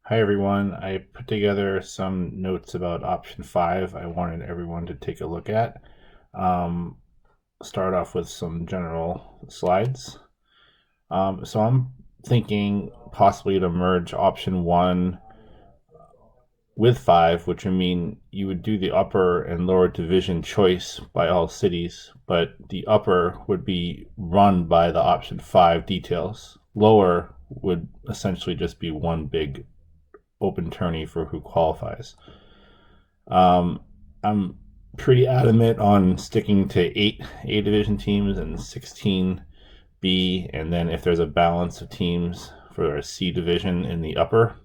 Hi everyone. I put together some notes about option 5 I wanted everyone to take a look at. Um, Start off with some general slides. So I'm thinking possibly to merge option 1 with 5, which would mean you would do the upper and lower division choice by all cities, but the upper would be run by the option 5 details. Lower would essentially just be one big open tourney for who qualifies. I'm pretty adamant on sticking to eight A division teams and 16 B, and then if there's a balance of teams for a C division in the upper,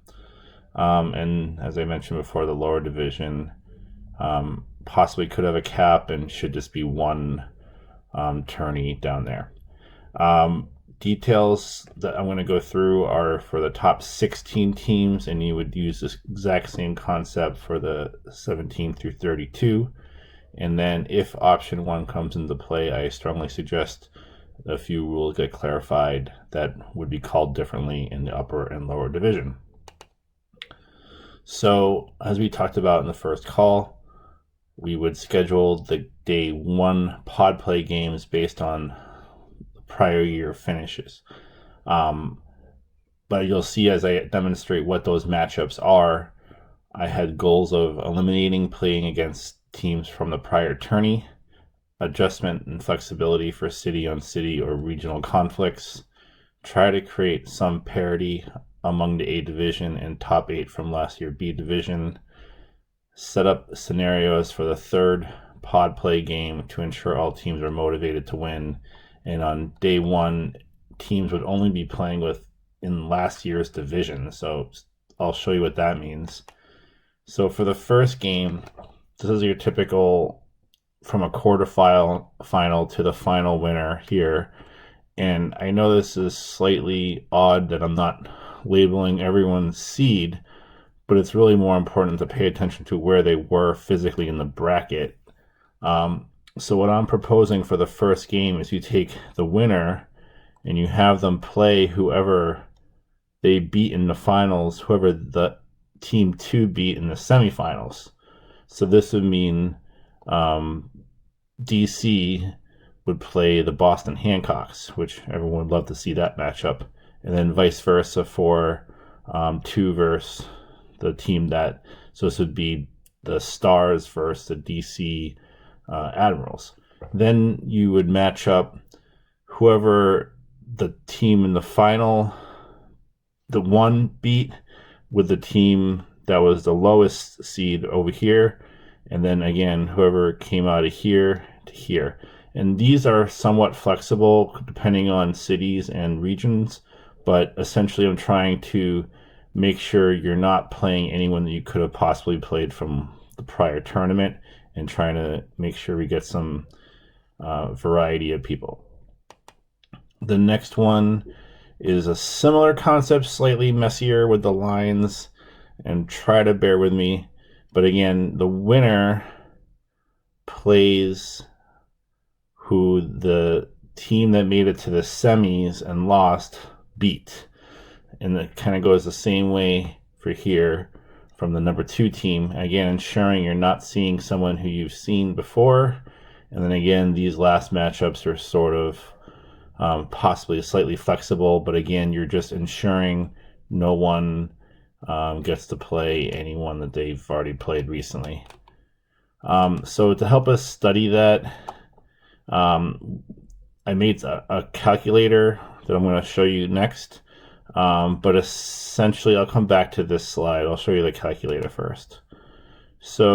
and as I mentioned before, the lower division possibly could have a cap and should just be one tourney down there. Details that I'm going to go through are for the top 16 teams, and you would use this exact same concept for the 17 through 32. And then if option 1 comes into play, I strongly suggest a few rules get clarified that would be called differently in the upper and lower division. So as we talked about in the first call, we would schedule the day 1 pod play games based on prior year finishes. But you'll see as I demonstrate what those matchups are, I had goals of eliminating playing against teams from the prior tourney, adjustment and flexibility for city on city or regional conflicts, try to create some parity among the A division and top 8 from last year B division, set up scenarios for the third pod play game to ensure all teams are motivated to win. And on day 1, teams would only be playing with in last year's division. So I'll show you what that means. So for the first game, this is your typical from a quarterfinal to the final winner here. And I know this is slightly odd that I'm not labeling everyone's seed, but it's really more important to pay attention to where they were physically in the bracket. So what I'm proposing for the first game is you take the winner and you have them play whoever they beat in the finals, whoever the team 2 beat in the semifinals. So this would mean DC would play the Boston Hancocks, which everyone would love to see that matchup, and then vice versa for 2 versus the team that. So this would be the Stars versus the DC Admirals. Then you would match up whoever the team in the final, the 1 beat, with the team that was the lowest seed over here, and then again whoever came out of here to here. And these are somewhat flexible depending on cities and regions, but essentially I'm trying to make sure you're not playing anyone that you could have possibly played from the prior tournament, and trying to make sure we get some variety of people. The next one is a similar concept, slightly messier with the lines, and try to bear with me. But again, the winner plays who the team that made it to the semis and lost beat. And it kind of goes the same way for here from the number 2 team. Again, ensuring you're not seeing someone who you've seen before. And then again, these last matchups are sort of possibly slightly flexible, but again, you're just ensuring no one gets to play anyone that they've already played recently. So to help us study that, I made a calculator that I'm going to show you next. But essentially, I'll come back to this slide. I'll show you the calculator first. So